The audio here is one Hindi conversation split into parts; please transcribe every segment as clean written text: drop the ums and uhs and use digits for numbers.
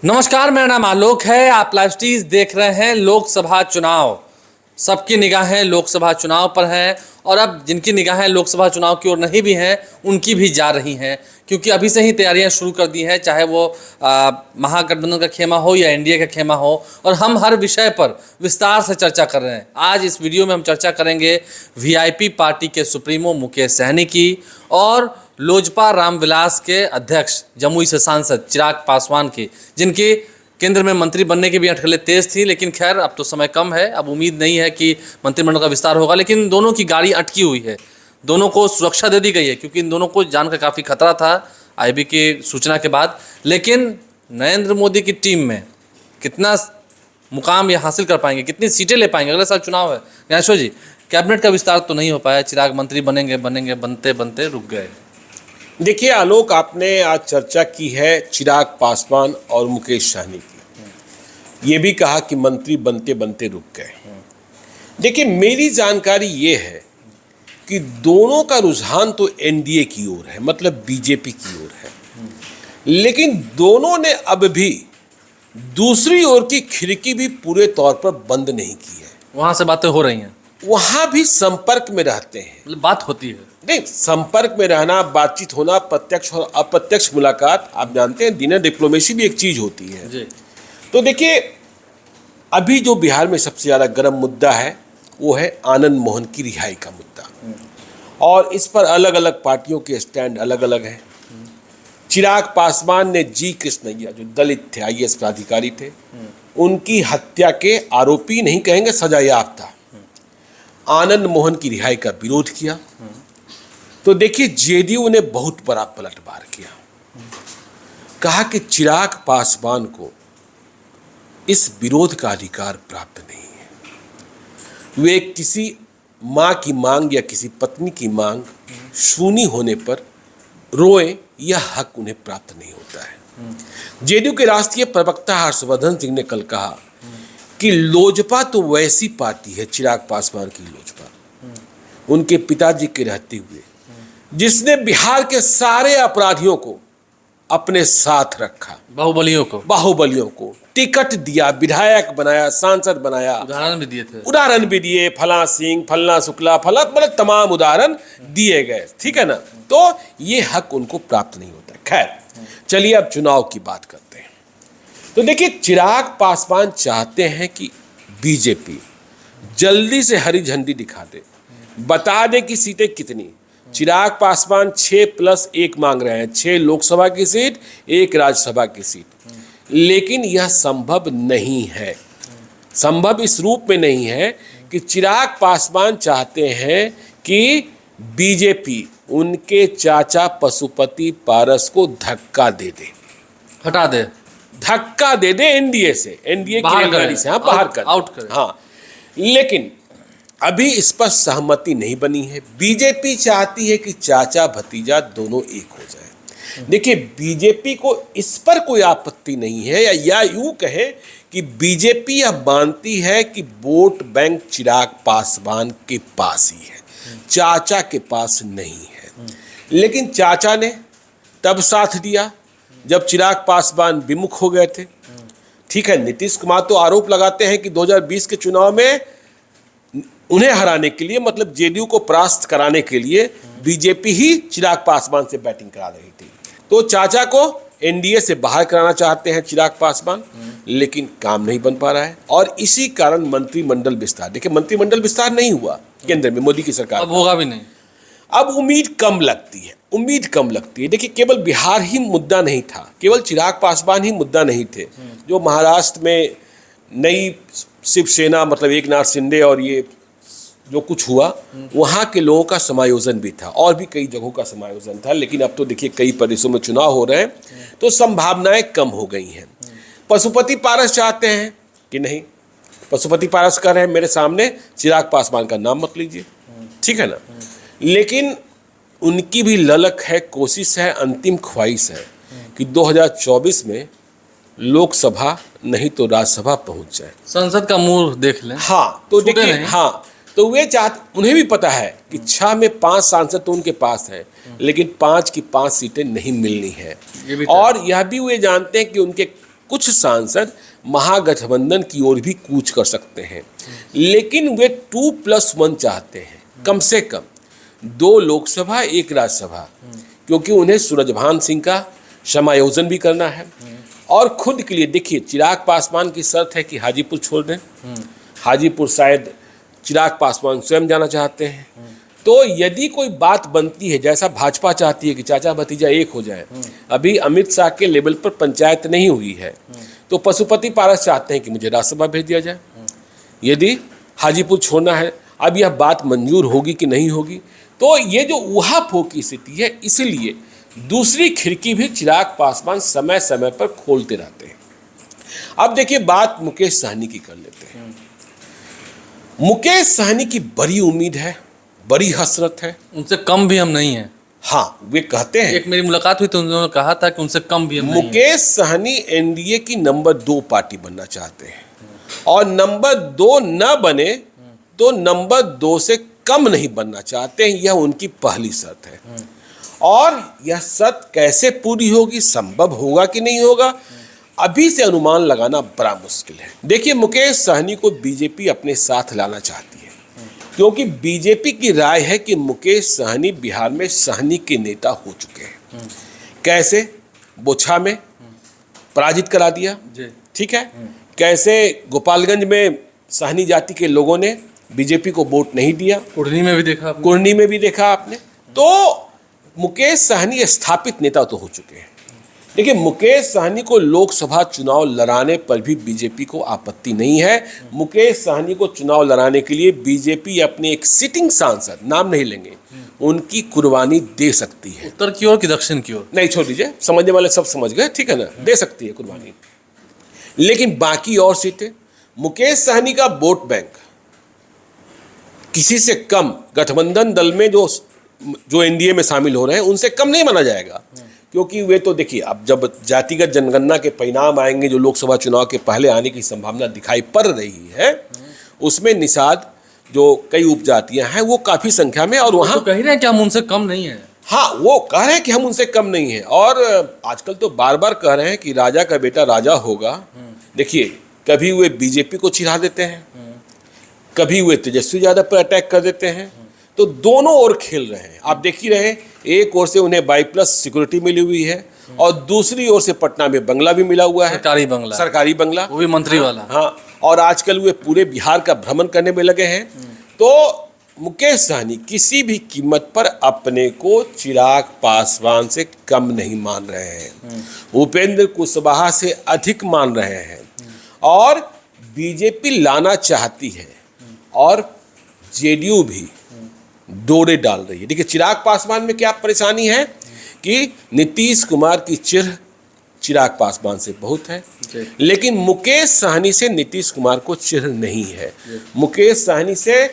नमस्कार, मेरा नाम आलोक है। आप लाइव स्ट्रीज देख रहे हैं। लोकसभा चुनाव, सबकी निगाहें लोकसभा चुनाव पर हैं और अब जिनकी निगाहें लोकसभा चुनाव की ओर नहीं भी हैं उनकी भी जा रही हैं, क्योंकि अभी से ही तैयारियां शुरू कर दी हैं, चाहे वो महागठबंधन का खेमा हो या एनडीए का खेमा हो। और हम हर विषय पर विस्तार से चर्चा कर रहे हैं। आज इस वीडियो में हम चर्चा करेंगे वीआईपी पार्टी के सुप्रीमो मुकेश सहनी की और लोजपा रामविलास के अध्यक्ष जमुई से सांसद चिराग पासवान की, जिनकी केंद्र में मंत्री बनने की भी अटकलें तेज थी। लेकिन खैर अब तो समय कम है, अब उम्मीद नहीं है कि मंत्रिमंडल का विस्तार होगा। लेकिन दोनों की गाड़ी अटकी हुई है, दोनों को सुरक्षा दे दी गई है, क्योंकि इन दोनों को जान का काफ़ी खतरा था आईबी की सूचना के बाद। लेकिन नरेंद्र मोदी की टीम में कितना मुकाम ये हासिल कर पाएंगे, कितनी सीटें ले पाएंगे? अगले साल चुनाव है। ज्ञानेश्वर जी, कैबिनेट का विस्तार तो नहीं हो पाया, चिराग मंत्री बनेंगे बनेंगे बनते बनते रुक गए। देखिए आलोक, आपने आज चर्चा की है चिराग पासवान और मुकेश सहनी की। ये भी कहा कि मंत्री बनते बनते रुक गए। देखिए, मेरी जानकारी ये है कि दोनों का रुझान तो एनडीए की ओर है, मतलब बीजेपी की ओर है। लेकिन दोनों ने अब भी दूसरी ओर की खिड़की भी पूरे तौर पर बंद नहीं की है। वहाँ से बातें हो रही हैं, वहाँ भी संपर्क में रहते हैं। मतलब बात होती है। नहीं, संपर्क में रहना, बातचीत होना, प्रत्यक्ष और अप्रत्यक्ष मुलाकात, आप जानते हैं डिनर डिप्लोमेसी भी एक चीज होती है जी। तो देखिए, अभी जो बिहार में सबसे ज्यादा गर्म मुद्दा है वो है आनंद मोहन की रिहाई का मुद्दा। और इस पर अलग अलग पार्टियों के स्टैंड अलग अलग हैं। चिराग पासवान ने जी कृष्णैया, जो दलित थे, आईएएस प्राधिकारी थे, उनकी हत्या के आरोपी, नहीं कहेंगे सजायाफ्ता, आनंद मोहन की रिहाई का विरोध किया। तो देखिए, जेडीयू ने बहुत बड़ा पलटवार किया। कहा कि चिराग पासवान को इस विरोध का अधिकार प्राप्त नहीं है। वे किसी मां की मांग या किसी पत्नी की मांग सूनी होने पर रोए, यह हक उन्हें प्राप्त नहीं होता है। जेडीयू के राष्ट्रीय प्रवक्ता हर्षवर्धन सिंह ने कल कहा कि लोजपा तो वैसी पार्टी है, चिराग पासवान की लोजपा, उनके पिताजी के रहते हुए, जिसने बिहार के सारे अपराधियों को अपने साथ रखा, बाहुबलियों को टिकट दिया, विधायक बनाया, सांसद बनाया, उदाहरण भी दिए, फला सिंह, फलना शुक्ला, फला, मतलब तमाम उदाहरण दिए गए। ठीक है ना? तो ये हक उनको प्राप्त नहीं होता। खैर, चलिए अब चुनाव की बात करते हैं। तो देखिए, चिराग पासवान चाहते हैं कि बीजेपी जल्दी से हरी झंडी दिखा दे, बता दे कि सीटें कितनी। चिराग पासवान 6+1 मांग रहे हैं, 6 लोकसभा की सीट, 1 राज्यसभा की सीट। लेकिन यह संभव नहीं है। संभव इस रूप में नहीं है कि चिराग पासवान चाहते हैं कि बीजेपी उनके चाचा पशुपति पारस को धक्का दे दे, हटा दे, धक्का दे दे एनडीए से, एनडीए की रेलगाड़ी से, हाँ, बाहर कर, आउट कर। हाँ, लेकिन अभी इस पर सहमति नहीं बनी है। बीजेपी चाहती है कि चाचा भतीजा दोनों एक हो जाए। देखिए, बीजेपी को इस पर कोई आपत्ति नहीं है, या यूं कहें कि बीजेपी यह मानती है कि वोट बैंक चिराग पासवान के पास ही है, चाचा के पास नहीं है। लेकिन चाचा ने तब साथ दिया जब चिराग पासवान विमुख हो गए थे। ठीक है, नीतीश कुमार तो आरोप लगाते हैं कि 2020 के चुनाव में उन्हें हराने के लिए, मतलब जेडीयू को परास्त कराने के लिए, बीजेपी ही चिराग पासवान से बैटिंग करा रही थी। तो चाचा को एनडीए से बाहर कराना चाहते हैं चिराग पासवान, लेकिन काम नहीं बन पा रहा है। और इसी कारण मंत्रिमंडल विस्तार, देखिए, मंत्रिमंडल विस्तार नहीं हुआ केंद्र में, मोदी की सरकार, अब होगा भी नहीं। अब उम्मीद कम लगती है, उम्मीद कम लगती है। देखिए, केवल बिहार ही मुद्दा नहीं था, केवल चिराग पासवान ही मुद्दा नहीं थे। जो महाराष्ट्र में नई शिवसेना, मतलब एकनाथ शिंदे, और ये जो कुछ हुआ, वहाँ के लोगों का समायोजन भी था, और भी कई जगहों का समायोजन था। लेकिन अब तो देखिए, कई प्रदेशों में चुनाव हो रहे हैं, तो संभावनाएं कम हो गई हैं। पशुपति पारस चाहते हैं कि नहीं, पशुपति पारस कह रहे हैं मेरे सामने चिराग पासवान का नाम मत लीजिए, ठीक है ना? लेकिन उनकी भी ललक है, कोशिश है, अंतिम ख्वाहिश है कि 2024 में लोकसभा नहीं तो राज्यसभा पहुंच जाए, संसद का मुंह देख लें। हाँ, तो देखिए, हाँ, तो वे चाहते, उन्हें भी पता है कि 6 में 5 सांसद तो उनके पास है, लेकिन 5 की 5 सीटें नहीं मिलनी है। और यह भी वे जानते हैं कि उनके कुछ सांसद महागठबंधन की ओर भी कूच कर सकते हैं, लेकिन वे 2+1 चाहते हैं, कम से कम 2 लोकसभा 1 राज्यसभा, क्योंकि उन्हें सूरजभान सिंह का समायोजन भी करना है और खुद के लिए देखिए चिराग पासवान की शर्त है कि हाजीपुर छोड़ दें। हाजीपुर शायद चिराग पासवान स्वयं जाना चाहते हैं। तो यदि कोई बात बनती है, जैसा भाजपा चाहती है कि चाचा भतीजा एक हो जाए, अभी अमित शाह के लेवल पर पंचायत नहीं हुई है, तो पशुपति पारस चाहते हैं कि मुझे राज्यसभा भेज दिया जाए। यदि हाजीपुर छोड़ना है, अब यह बात मंजूर होगी कि नहीं होगी, तो ये जो ऊहापोह की स्थिति है, इसलिए दूसरी खिड़की भी चिराग पासवान समय समय पर खोलते रहते हैं। अब देखिए बात मुकेश सहनी की कर लेते हैं। मुकेश सहनी की बड़ी उम्मीद है, बड़ी हसरत है। उनसे कम भी हम नहीं हैं। हाँ, वे कहते हैं, एक मेरी मुलाकात हुई तो उन्होंने कहा था कि उनसे कम भी हम नहीं हैं। मुकेश सहनी एनडीए की नंबर 2 पार्टी बनना चाहते हैं और नंबर 2 न बने तो नंबर 2 से कम नहीं बनना चाहते हैं। यह उनकी पहली शर्त है और यह शर्त कैसे पूरी होगी, संभव होगा कि नहीं होगा, अभी से अनुमान लगाना बड़ा मुश्किल है। देखिए मुकेश सहनी को बीजेपी अपने साथ लाना चाहती है, क्योंकि बीजेपी की राय है कि मुकेश सहनी बिहार में सहनी के नेता हो चुके हैं। कैसे? बोछा में पराजित करा दिया, ठीक है। कैसे गोपालगंज में सहनी जाति के लोगों ने बीजेपी को वोट नहीं दिया, कुढ़नी में भी देखा आपने। कुढ़नी में भी देखा आपने। तो मुकेश सहनी स्थापित नेता तो हो चुके हैं। देखिए मुकेश सहनी को लोकसभा चुनाव लड़ाने पर भी बीजेपी को आपत्ति नहीं है। मुकेश सहनी को चुनाव लड़ाने के लिए बीजेपी अपने एक सिटिंग सांसद, नाम नहीं लेंगे, उनकी कुर्बानी दे सकती है। उत्तर की ओर कि दक्षिण की ओर? नहीं, छोड़ दीजिए, समझने वाले सब समझ गए, ठीक है ना, दे सकती है कुर्बानी। लेकिन बाकी और सीटें, मुकेश सहनी का वोट बैंक किसी से कम, गठबंधन दल में जो एनडीए में शामिल हो रहे हैं उनसे कम नहीं माना जाएगा, क्योंकि वे तो देखिए अब जब जातिगत जनगणना के परिणाम आएंगे जो लोकसभा चुनाव के पहले आने की संभावना दिखाई पड़ रही है, उसमें निषाद जो कई उपजातियां हैं वो काफी संख्या में, और वहाँ तो कह रहे हैं कि हम उनसे कम नहीं है। हाँ, वो कह रहे हैं कि हम उनसे कम नहीं हैं, और आजकल तो बार बार कह रहे हैं कि राजा का बेटा राजा होगा। देखिए कभी वे बीजेपी को चिढ़ा देते हैं, कभी वे तेजस्वी यादव पर अटैक कर देते हैं, तो दोनों ओर खेल रहे हैं। आप देख ही रहे, एक ओर से उन्हें 22+ सिक्योरिटी मिली हुई है और दूसरी ओर से पटना में बंगला भी मिला हुआ है, सरकारी बंगला, वो भी मंत्री वाला। हाँ, और आजकल वे पूरे बिहार का भ्रमण करने में लगे हैं। तो मुकेश सहनी किसी भी कीमत पर अपने को चिराग पासवान से कम नहीं मान रहे हैं, उपेंद्र कुशवाहा से अधिक मान रहे हैं, और बीजेपी लाना चाहती है और जेडीयू भी डोरे डाल रही है। देखिए चिराग पासवान में क्या परेशानी है कि नीतीश कुमार की चिढ़ चिराग पासवान से बहुत है, लेकिन मुकेश सहनी से नीतीश कुमार को चिढ़ नहीं है। मुकेश सहनी से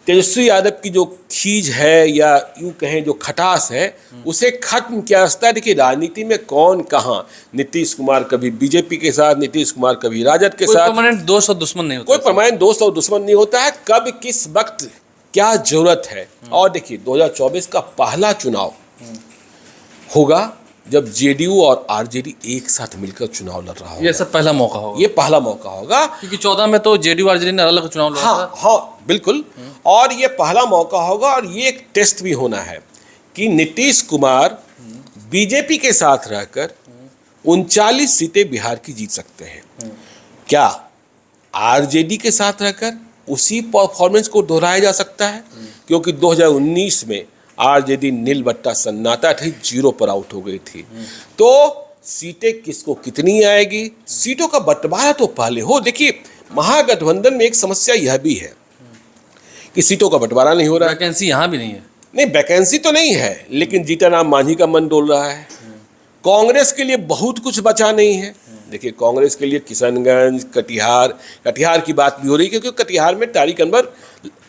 तेजस्वी यादव की जो खीज है, या यूं कहें जो खटास है, उसे खत्म किया रास्ता है। देखिए राजनीति में कौन कहाँ, नीतीश कुमार कभी बीजेपी के साथ, नीतीश कुमार कभी राजद के साथ, परमानेंट दोस्त और दुश्मन नहीं होता, कोई परमानेंट दोस्त और दुश्मन नहीं होता है। कब किस वक्त क्या जरूरत है। और देखिए 2024 का पहला चुनाव होगा जब जेडीयू और आरजेडी एक साथ मिलकर चुनाव लड़ रहा होगा। ये सब पहला मौका होगा, ये पहला मौका होगा, क्योंकि 14 में तो जेडीयू आरजेडी ने अलग चुनाव लड़ा था। हाँ बिल्कुल, और ये पहला मौका होगा, और ये एक टेस्ट भी होना है कि नीतीश कुमार बीजेपी के साथ रहकर 39 सीटें बिहार की जीत सकते हैं। क्या आरजेडी के साथ रहकर उसी परफॉर्मेंस को दोहराया जा सकता है? क्योंकि 2019 में आरजेडी नील बट्टा सन्नाटा थी, 0 पर आउट हो गई थी। तो सीटें किसको कितनी आएगी, सीटों का बंटवारा तो पहले हो। देखिए महागठबंधन में एक समस्या यह भी है कि सीटों का बंटवारा नहीं हो रहा है। वैकेंसी यहाँ भी नहीं है। नहीं, वैकेंसी तो नहीं है, लेकिन जीतनराम मांझी का मन डोल रहा है। कांग्रेस के लिए बहुत कुछ बचा नहीं है। देखिए कांग्रेस के लिए किशनगंज, कटिहार की बात भी हो रही है, क्योंकि कटिहार में तारिक अनवर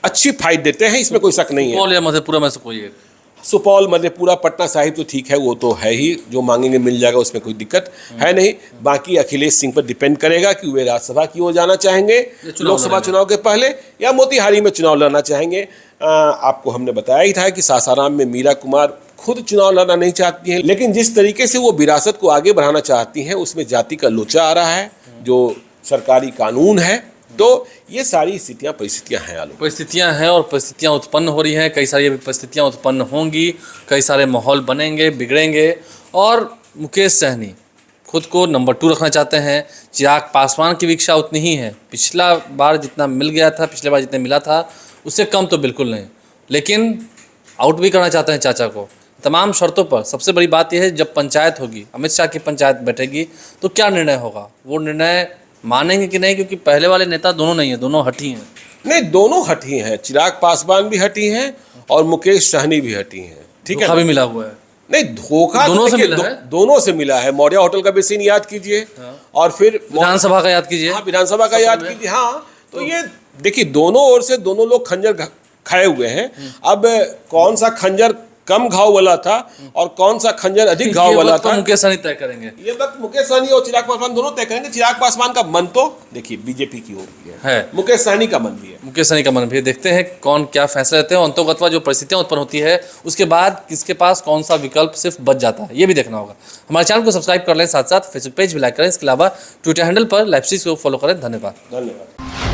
अच्छी फाइट देते हैं, इसमें कोई शक नहीं है। सुपौल या मधेपुरा में से कोई एक, सुपौल, मधेपुरा, पटना साहिब तो ठीक है, वो तो है ही, जो मांगेंगे मिल जाएगा, उसमें कोई दिक्कत है नहीं। बाकी अखिलेश सिंह पर डिपेंड करेगा कि वे राज्यसभा की ओर जाना चाहेंगे लोकसभा चुनाव के पहले, या मोतिहारी में चुनाव लड़ना चाहेंगे। आपको हमने बताया ही था कि सासाराम में मीरा कुमार खुद चुनाव लड़ना नहीं चाहती हैं, लेकिन जिस तरीके से वो विरासत को आगे बढ़ाना चाहती हैं उसमें जाति का लोचा आ रहा है, जो सरकारी कानून है। तो ये सारी परिस्थितियां हैं आलोक। परिस्थितियां हैं और परिस्थितियां उत्पन्न हो रही हैं, कई सारी अभी परिस्थितियां उत्पन्न होंगी, कई सारे माहौल बनेंगे, बिगड़ेंगे। और मुकेश सहनी खुद को नंबर 2 रखना चाहते हैं। चिराग पासवान की भी इच्छा उतनी ही है, पिछला बार जितना मिल गया था, पिछले बार जितना मिला था उससे कम तो बिल्कुल नहीं, लेकिन आउट भी करना चाहते हैं चाचा को तमाम शर्तों पर। सबसे बड़ी बात यह है, जब पंचायत होगी, अमित शाह की पंचायत बैठेगी, तो क्या निर्णय होगा, वो निर्णय मानेंगे कि नहीं, क्योंकि पहले वाले नेता दोनों नहीं है, दोनों हटी हैं। नहीं, दोनों हटी हैं, चिराग पासवान भी हटी हैं और मुकेश सहनी भी हटी हैं। ठीक है, धोखा भी मिला हुआ है। नहीं, धोखा दोनों से देखिए, मिला है? दोनों से मिला है। मौर्य होटल का भी सीन याद कीजिए, और फिर विधानसभा का याद कीजिए। हाँ, विधानसभा का याद कीजिए। हाँ, तो ये देखिए, दोनों ओर से दोनों लोग खंजर खाए हुए हैं। अब कौन सा खंजर कम घाव वाला था और कौन सा खंजर अधिक घाव वाला था, मुकेश सहनी तय करेंगे। ये वक्त मुकेश सहनी और चिराग पासवान दोनों तय करेंगे। चिराग पासवान का मन तो देखिए बीजेपी की ओर भी है, मुकेश सहनी का मन भी है। मुकेश सहनी का मन भी है। देखते हैं कौन क्या फैसला लेते हैं। अंतोगत्वा जो परिस्थितियां उत्पन्न होती है उसके बाद किसके पास कौन सा विकल्प सिर्फ बच जाता है, ये भी देखना होगा। हमारे चैनल को सब्सक्राइब कर लें, साथ साथ फेसबुक पेज भी लाइक करें, इसके अलावा ट्विटर हैंडल पर लाइव स्ट्रीम को फॉलो करें। धन्यवाद।